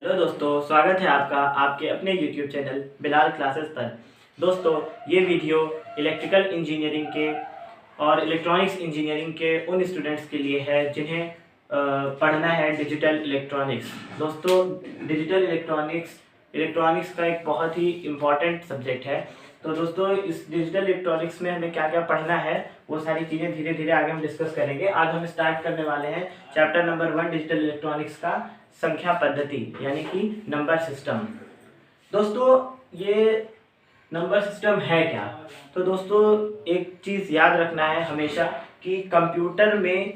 Hello दोस्तों, स्वागत है आपका आपके अपने YouTube चैनल बिलाल क्लासेस पर। दोस्तों, ये वीडियो इलेक्ट्रिकल इंजीनियरिंग के और इलेक्ट्रॉनिक्स इंजीनियरिंग के उन स्टूडेंट्स के लिए है जिन्हें पढ़ना है डिजिटल इलेक्ट्रॉनिक्स। दोस्तों, डिजिटल इलेक्ट्रॉनिक्स का एक बहुत ही इम्पॉर्टेंट सब्जेक्ट है। तो दोस्तों, इस डिजिटल इलेक्ट्रॉनिक्स में हमें क्या क्या पढ़ना है वो सारी चीज़ें धीरे धीरे आगे हम डिस्कस करेंगे। आज हम स्टार्ट करने वाले हैं चैप्टर नंबर 1 डिजिटल इलेक्ट्रॉनिक्स का, संख्या पद्धति यानी कि नंबर सिस्टम। दोस्तों, ये नंबर सिस्टम है क्या? तो दोस्तों, एक चीज़ याद रखना है हमेशा कि कंप्यूटर में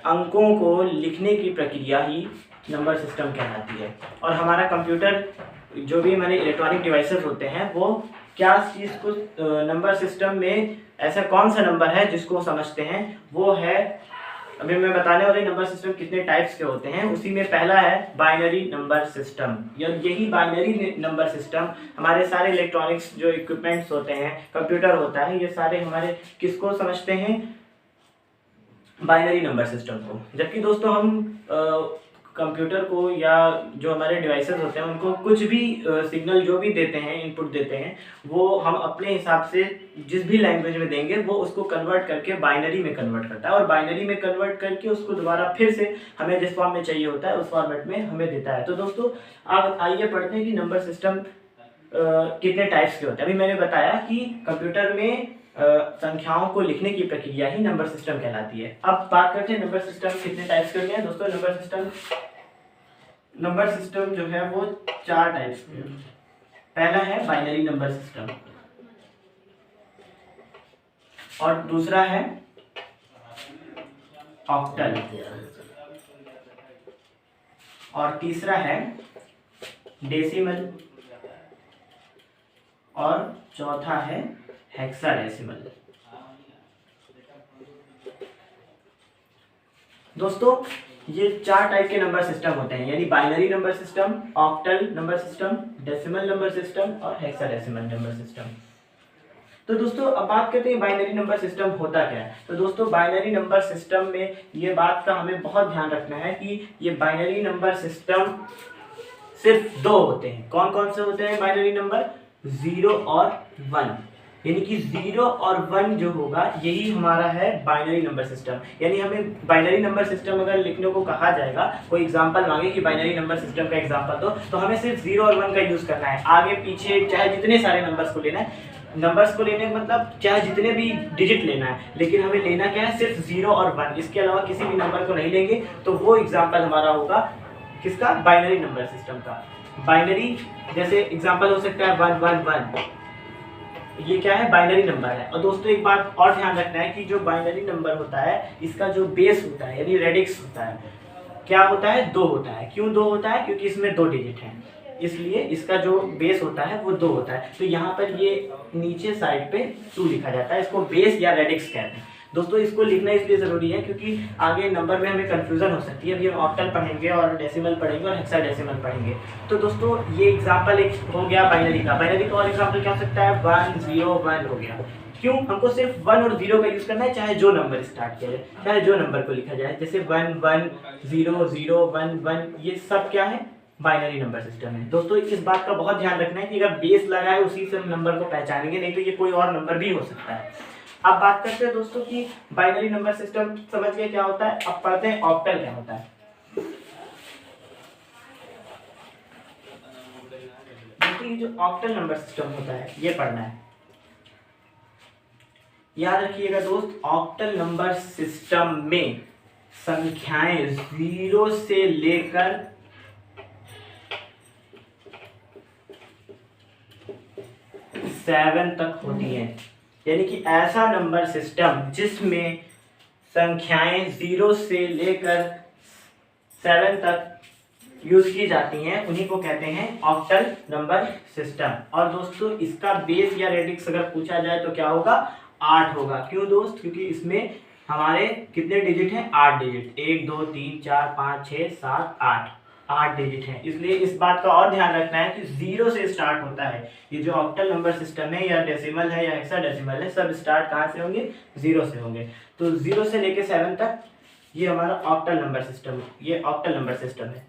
अंकों को लिखने की प्रक्रिया ही नंबर सिस्टम कहलाती है। और हमारा कंप्यूटर, जो भी हमारे इलेक्ट्रॉनिक डिवाइसेस होते हैं, वो क्या चीज़ को नंबर सिस्टम में ऐसा कौन सा नंबर है जिसको समझते हैं, वो है अभी मैं बताने वाले नंबर सिस्टम कितने टाइप्स के होते हैं। उसी में पहला है बाइनरी नंबर सिस्टम। यही बाइनरी नंबर सिस्टम हमारे सारे इलेक्ट्रॉनिक्स जो इक्विपमेंट्स होते हैं, कंप्यूटर होता है, ये सारे हमारे किसको समझते हैं? बाइनरी नंबर सिस्टम को। जबकि दोस्तों, हम कंप्यूटर को या जो हमारे डिवाइसेस होते हैं उनको कुछ भी सिग्नल जो भी देते हैं, इनपुट देते हैं, वो हम अपने हिसाब से जिस भी लैंग्वेज में देंगे वो उसको कन्वर्ट करके बाइनरी में कन्वर्ट करता है और बाइनरी में कन्वर्ट करके उसको दोबारा फिर से हमें जिस फॉर्म में चाहिए होता है उस फॉर्मेट में हमें देता है। तो दोस्तों, अब आइए पढ़ते हैं कि नंबर सिस्टम कितने टाइप्स के होते हैं। अभी मैंने बताया कि कंप्यूटर में संख्याओं को लिखने की प्रक्रिया ही नंबर सिस्टम कहलाती है। अब बात करते हैं नंबर सिस्टम कितने टाइप्स के होते हैं। दोस्तों, नंबर सिस्टम जो है वो 4 टाइप्स के। पहला है बाइनरी नंबर सिस्टम, और दूसरा है ऑक्टल, और तीसरा है डेसिमल, और चौथा है हेक्साडेसिमल। दोस्तों, ये 4 टाइप के नंबर सिस्टम होते हैं, यानी binary number system, octal number system, decimal number system और हेक्साडेसिमल नंबर सिस्टम। तो दोस्तों, अब बात करते हैं बाइनरी नंबर सिस्टम होता क्या है। तो दोस्तों, बाइनरी नंबर सिस्टम में ये बात का हमें बहुत ध्यान रखना है कि ये बाइनरी नंबर सिस्टम सिर्फ 2 होते हैं। कौन कौन से होते हैं बाइनरी नंबर? 0 और 1। यानी कि 0 और 1 जो होगा यही हमारा है बाइनरी नंबर सिस्टम। यानी हमें बाइनरी नंबर सिस्टम अगर लिखने को कहा जाएगा, कोई एग्जांपल मांगे कि बाइनरी नंबर सिस्टम का एग्जांपल दो, तो हमें सिर्फ 0 और 1 का यूज करना है। आगे पीछे चाहे जितने सारे नंबर्स को लेना है, नंबर्स को लेने का मतलब चाहे जितने भी डिजिट लेना है, लेकिन हमें लेना क्या है? सिर्फ 0 और 1। इसके अलावा किसी भी नंबर को नहीं लेंगे। तो वो एग्जाम्पल हमारा होगा किसका? बाइनरी नंबर सिस्टम का। बाइनरी जैसे एग्जाम्पल हो सकता है 1 1 1, ये क्या है? बाइनरी नंबर है। और दोस्तों, एक बात और ध्यान रखना है कि जो बाइनरी नंबर होता है, इसका जो बेस होता है यानी रेडिक्स होता है, क्या होता है? 2 होता है। क्यों 2 होता है? क्योंकि इसमें 2 डिजिट हैं, इसलिए इसका जो बेस होता है वो 2 होता है। तो यहाँ पर ये नीचे साइड पे 2 लिखा जाता है, इसको बेस या रेडिक्स कहते हैं। दोस्तों, इसको लिखना इसलिए ज़रूरी है क्योंकि आगे नंबर में हमें कन्फ्यूज़न हो सकती है। अभी हम ऑक्टल पढ़ेंगे और डेसिमल पढ़ेंगे और हेक्साडेसिमल पढ़ेंगे। तो दोस्तों, ये एग्जाम्पल एक हो गया बाइनरी का। बाइनरी का और एग्जाम्पल क्या हो सकता है? 1 0 1 हो गया। क्यों? हमको सिर्फ 1 और 0 का यूज़ करना है, चाहे जो नंबर स्टार्ट किया जाए, चाहे जो नंबर को लिखा जाए। जैसे 1 1 0 0 1 1, ये सब क्या है? बाइनरी नंबर सिस्टम है। दोस्तों, इस बात का बहुत ध्यान रखना है कि अगर बेस लगा है उसी से हम नंबर को पहचानेंगे, नहीं तो ये कोई और नंबर भी हो सकता है। अब बात करते हैं दोस्तों कि बाइनरी नंबर सिस्टम समझ गए क्या होता है। अब पढ़ते हैं ऑक्टल क्या होता है। दोस्तों, ये जो ऑक्टल नंबर सिस्टम होता है ये पढ़ना है। याद रखिएगा दोस्त, ऑक्टल नंबर सिस्टम में संख्याएं 0 से लेकर 7 तक होती हैं। यानी कि ऐसा नंबर सिस्टम जिसमें संख्याएं 0 से लेकर 7 तक यूज की जाती हैं, उन्हीं को कहते हैं ऑक्टल नंबर सिस्टम। और दोस्तों, इसका बेस या रेडिक्स अगर पूछा जाए तो क्या होगा? 8 होगा। क्यों दोस्त? क्योंकि इसमें हमारे कितने डिजिट हैं? 8 डिजिट। 1 2 3 4 5 6 7 8 डिजिट हैं। इसलिए इस बात का और ध्यान रखना है कि 0 से स्टार्ट होता है। ये जो ऑक्टल नंबर सिस्टम है, या डेसिमल है या हेक्साडेसिमल है, सब स्टार्ट कहाँ से होंगे? 0 से होंगे। तो 0 से लेके 7 तक ये हमारा ऑक्टल नंबर सिस्टम, ये ऑक्टल नंबर सिस्टम है।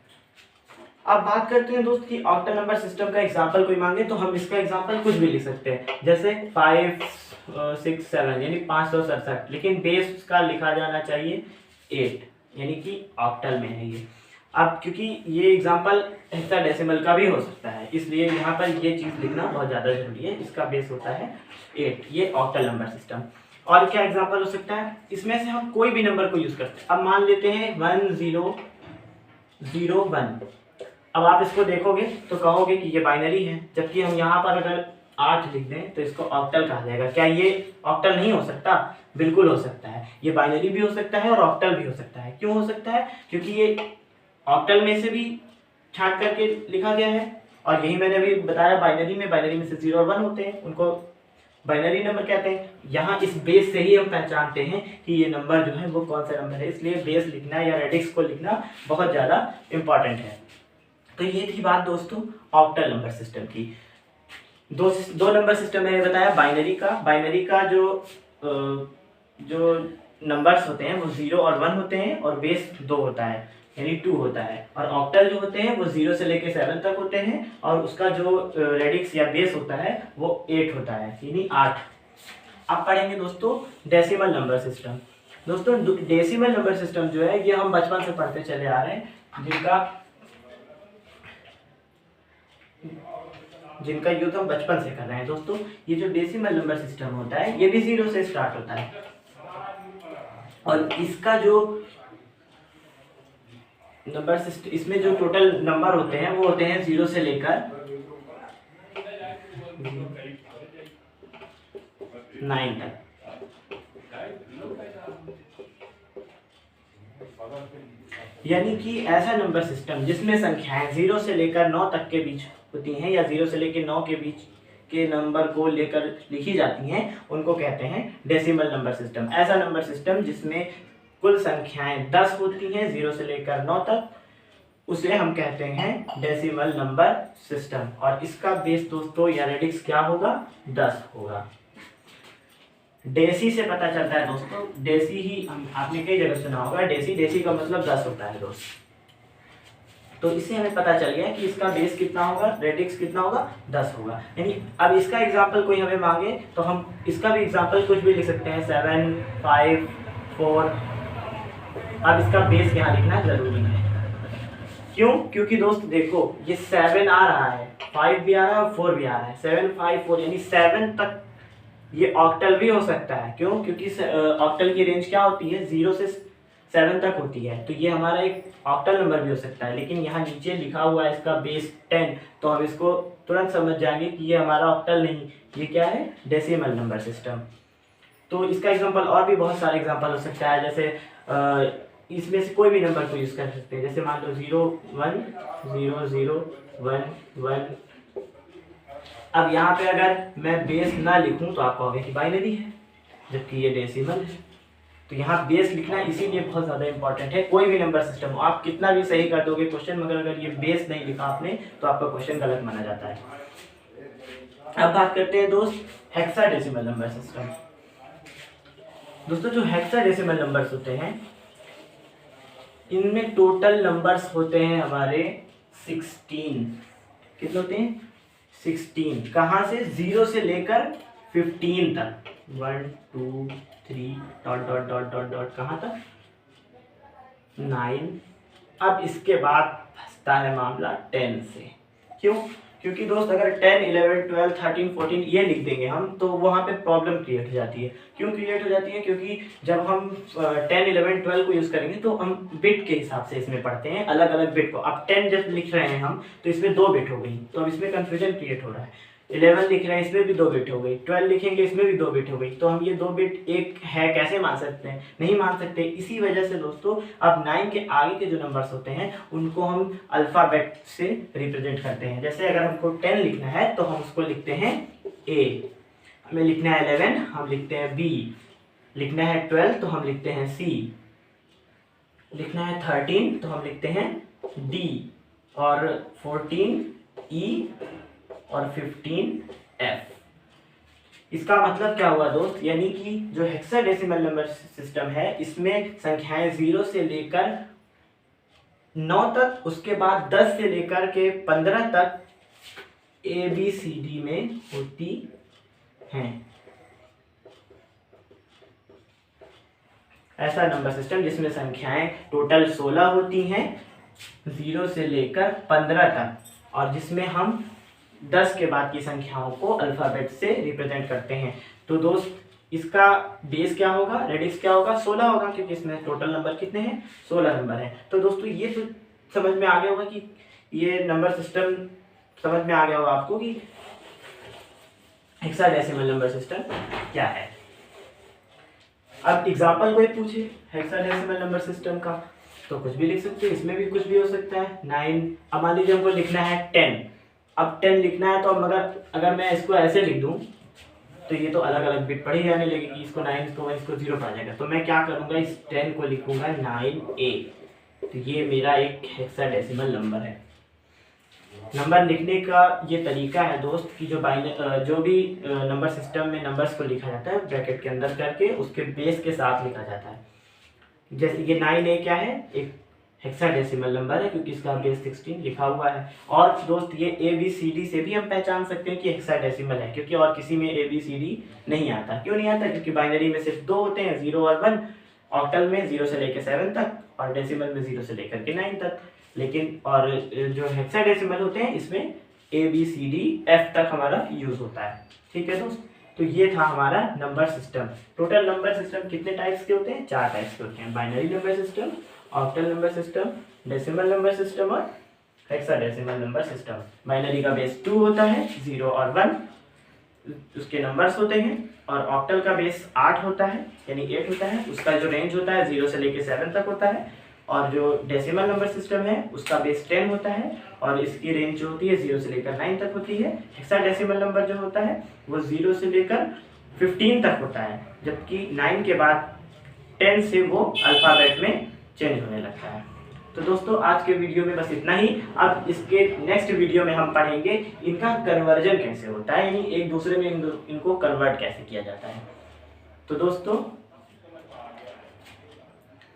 अब बात करते हैं दोस्त कि ऑक्टल नंबर सिस्टम का एग्जांपल कोई मांगे तो हम इसका एग्जांपल कुछ भी लिख सकते हैं, जैसे 5 6 7 यानी 567, लेकिन बेस उसका लिखा जाना चाहिए 8 यानी कि ऑक्टल में है ये। अब क्योंकि ये एग्जांपल हेक्साडेसिमल का भी हो सकता है, इसलिए यहाँ पर ये चीज़ लिखना बहुत ज़्यादा जरूरी है। इसका बेस होता है 8, ये ऑक्टल नंबर सिस्टम। और क्या एग्जांपल हो सकता है, इसमें से हम कोई भी नंबर को यूज़ करते हैं। अब मान लेते हैं 1001। अब आप इसको देखोगे तो कहोगे कि ये बाइनरी है, जबकि हम यहाँ पर अगर 8 लिख दें तो इसको ऑक्टल कहा जाएगा। क्या ये ऑक्टल नहीं हो सकता? बिल्कुल हो सकता है। ये बाइनरी भी हो सकता है और ऑक्टल भी हो सकता है। क्यों हो सकता है? क्योंकि ये ऑक्टल में से भी छांट करके लिखा गया है, और यही मैंने अभी बताया बाइनरी में से 0 और 1 होते हैं, उनको बाइनरी नंबर कहते हैं। यहाँ इस बेस से ही हम पहचानते हैं कि ये नंबर जो है वो कौन सा नंबर है, इसलिए बेस लिखना या रेडिक्स को लिखना बहुत ज़्यादा इंपॉर्टेंट है। तो ये थी बात दोस्तों ऑक्टल नंबर सिस्टम की। दो नंबर सिस्टम मैंने बताया। बाइनरी का जो नंबर्स होते हैं वो 0 और 1 होते हैं, और बेस 2 होता है यानी 2 होता है। और ऑक्टल जो होते हैं वो 0 से लेकर 7 तक होते हैं, और उसका जो रेडिक्स या बेस होता है वो 8 होता है यानी 8। अब पढ़ेंगे दोस्तों डेसिमल नंबर सिस्टम। दोस्तों डेसिमल नंबर सिस्टम जो है ये हम बचपन से पढ़ते चले आ रहे हैं, जिनका यूज हम बचपन से कर रहे हैं। दोस्तों ये जो डेसिमल नंबर सिस्टम होता है ये भी 0 से स्टार्ट होता है, और इसका जो नंबर सिस्टम, इसमें जो टोटल नंबर होते हैं वो होते हैं 0 से लेकर 9 तक। यानी कि ऐसा नंबर सिस्टम जिसमें संख्याएं 0 से लेकर 9 तक के बीच होती हैं, या 0 से लेकर 9 के बीच के नंबर को लेकर लिखी जाती हैं, उनको कहते हैं डेसिमल नंबर सिस्टम। ऐसा नंबर सिस्टम जिसमें कुल संख्याएं 10 होती हैं 0 से लेकर 9 तक, उसे हम कहते हैं डेसिमल नंबर सिस्टम। और इसका बेस दोस्तों या रेडिक्स क्या होगा? 10 होगा। डेसी से पता चलता है दोस्तों, डेसी ही आपने कई जगह सुना होगा, डेसी का मतलब 10 होता है दोस्त। तो इससे हमें पता चल गया कि इसका बेस कितना होगा, रेडिक्स कितना होगा, 10 होगा। यानी अब इसका एग्जांपल कोई हमें मांगे तो हम इसका भी एग्जांपल कुछ भी लिख सकते हैं, 7 5 4। अब इसका बेस यहाँ लिखना जरूरी है। क्यों? क्योंकि दोस्त देखो ये 7 आ रहा है, 5 भी आ रहा है और 4 भी आ रहा है। 7 5 4 यानी 7 तक ये ऑक्टल भी हो सकता है। क्यों? क्योंकि ऑक्टल की रेंज क्या होती है? 0 से 7 तक होती है। तो ये हमारा एक ऑक्टल नंबर भी हो सकता है। लेकिन यहाँ नीचे लिखा हुआ है इसका बेस 10, तो हम इसको तुरंत समझ जाएंगे कि ये हमारा ऑक्टल नहीं, ये क्या है? Decimal number system. तो इसका एग्जांपल और भी बहुत सारे एग्जांपल हो सकता है, जैसे इसमें से कोई भी नंबर को यूज़ कर सकते हैं। जैसे मान लो 0 1 0 0 1 1। अब यहाँ पे अगर मैं बेस ना लिखूं तो आप कहोगे कि बाइनरी है, जबकि ये डेसिमल है। तो यहाँ बेस लिखना इसीलिए बहुत ज़्यादा इंपॉर्टेंट है। कोई भी नंबर सिस्टम हो, आप कितना भी सही कर दोगे क्वेश्चन, मगर अगर ये बेस नहीं लिखा आपने तो आपका क्वेश्चन गलत माना जाता है। अब बात करते हैं दोस्त हेक्साडेसिमल नंबर सिस्टम। दोस्तों जो हेक्साडेसिमल नंबर्स होते हैं इनमें टोटल नंबर्स होते हैं हमारे 16। कितने होते हैं? 16। कहाँ से? 0 से लेकर 15 तक। 1 2 3 dot dot dot dot dot कहाँ तक? 9। अब इसके बाद फंसता है मामला 10 से। क्यों? क्योंकि दोस्त अगर 10 11 12 13 14 ये लिख देंगे हम तो वहाँ पे प्रॉब्लम क्रिएट हो जाती है। क्यों क्रिएट हो जाती है? क्योंकि जब हम 10 11 12 को यूज़ करेंगे तो हम बिट के हिसाब से इसमें पढ़ते हैं, अलग अलग बिट को। अब 10 जब लिख रहे हैं हम तो इसमें 2 बिट हो गई, तो अब इसमें कन्फ्यूजन क्रिएट हो रहा है। 11 लिख रहे हैं इसमें भी 2 बिट हो गई, 12 लिखेंगे इसमें भी 2 बिट हो गई। तो हम ये 2 बिट एक है कैसे मान सकते हैं? नहीं मान सकते। इसी वजह से दोस्तों अब 9 के आगे के जो नंबर्स होते हैं उनको हम अल्फ़ाबेट से रिप्रेजेंट करते हैं। जैसे अगर हमको 10 लिखना है तो हम उसको लिखते हैं A, हमें लिखना है 11 हम लिखते हैं B, लिखना है 12 तो हम लिखते हैं C, लिखना है 13 तो हम लिखते हैं D, और 14 E और 15 F। इसका मतलब क्या हुआ दोस्त? यानी कि जो हेक्साडेसिमल नंबर सिस्टम है इसमें संख्याएं 0 से लेकर 9 तक, उसके बाद 10 से लेकर के 15 तक ABCD में होती हैं। ऐसा नंबर सिस्टम जिसमें संख्याएं टोटल 16 होती हैं 0 से लेकर 15 तक, और जिसमें हम 10 के बाद की संख्याओं को अल्फाबेट से रिप्रेजेंट करते हैं। तो दोस्त इसका बेस क्या होगा, रेडिक्स क्या होगा, 16 होगा, क्योंकि इसमें टोटल नंबर कितने हैं, 16 नंबर हैं। तो दोस्तों ये तो समझ में आ गया होगा कि ये नंबर सिस्टम समझ में आ गया होगा आपको कि हेक्साडेसिमल नंबर सिस्टम क्या है। अब एग्जाम्पल कोई पूछे हेक्साडेसिमल नंबर सिस्टम का तो कुछ भी लिख सकते हैं, इसमें भी कुछ भी हो सकता है। 9, अब मान लीजिए हमको लिखना है 10, अब 10 लिखना है, तो अगर मैं इसको ऐसे लिख दूं तो ये तो अलग अलग बिट पढ़ी जाने लगेगी, इसको 9, इसको 1, इसको 0 पढ़ा जाएगा। तो मैं क्या करूंगा, इस 10 को लिखूंगा 9A, तो ये मेरा एक हेक्साडेसिमल नंबर है। नंबर लिखने का ये तरीका है दोस्त कि जो भी नंबर सिस्टम में नंबर्स को लिखा जाता है ब्रैकेट के अंदर करके उसके बेस के साथ लिखा जाता है। जैसे ये 9A क्या है, एक हेक्साडेसिमल नंबर है क्योंकि इसका बेस 16 लिखा हुआ है। और दोस्त ये ABCD से भी हम पहचान सकते हैं कि हेक्साडेसिमल है, क्योंकि और किसी में ABCD नहीं आता। क्यों नहीं आता, क्योंकि बाइनरी में सिर्फ 2 होते हैं, 0 और 1, ऑक्टल में 0 से लेकर 7 तक और डेसिमल में 0 से लेकर के 9 तक। लेकिन और जो हेक्साडेसिमल होते हैं इसमें ABCD F तक हमारा यूज होता है। ठीक है दोस्त, तो ये था हमारा number system. Total number system कितने टाइप्स के होते हैं, 4 टाइप्स के होते हैं, binary number system, octal number system, decimal number system और हेक्साडेसिमल नंबर सिस्टम। बाइनरी का बेस 2 होता है, 0 और 1 उसके नंबर्स होते हैं, और ऑक्टल का बेस 8 होता है यानी 8 होता है, उसका जो रेंज होता है 0 से लेकर 7 तक होता है। और जो डेसिमल नंबर सिस्टम है उसका बेस 10 होता है और इसकी रेंज जो होती है 0 से लेकर 9 तक होती है। हेक्साडेसिमल नंबर जो होता है वो 0 से लेकर 15 तक होता है, जबकि 9 के बाद 10 से वो अल्फाबेट में चेंज होने लगता है। तो दोस्तों आज के वीडियो में बस इतना ही। अब इसके नेक्स्ट वीडियो में हम पढ़ेंगे इनका कन्वर्जन कैसे होता है, यानी एक दूसरे में इनको कन्वर्ट कैसे किया जाता है। तो दोस्तों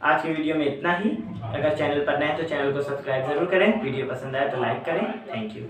आज के वीडियो में इतना ही। अगर चैनल पर नए हैं तो चैनल को सब्सक्राइब जरूर करें, वीडियो पसंद आए तो लाइक करें। Thank you.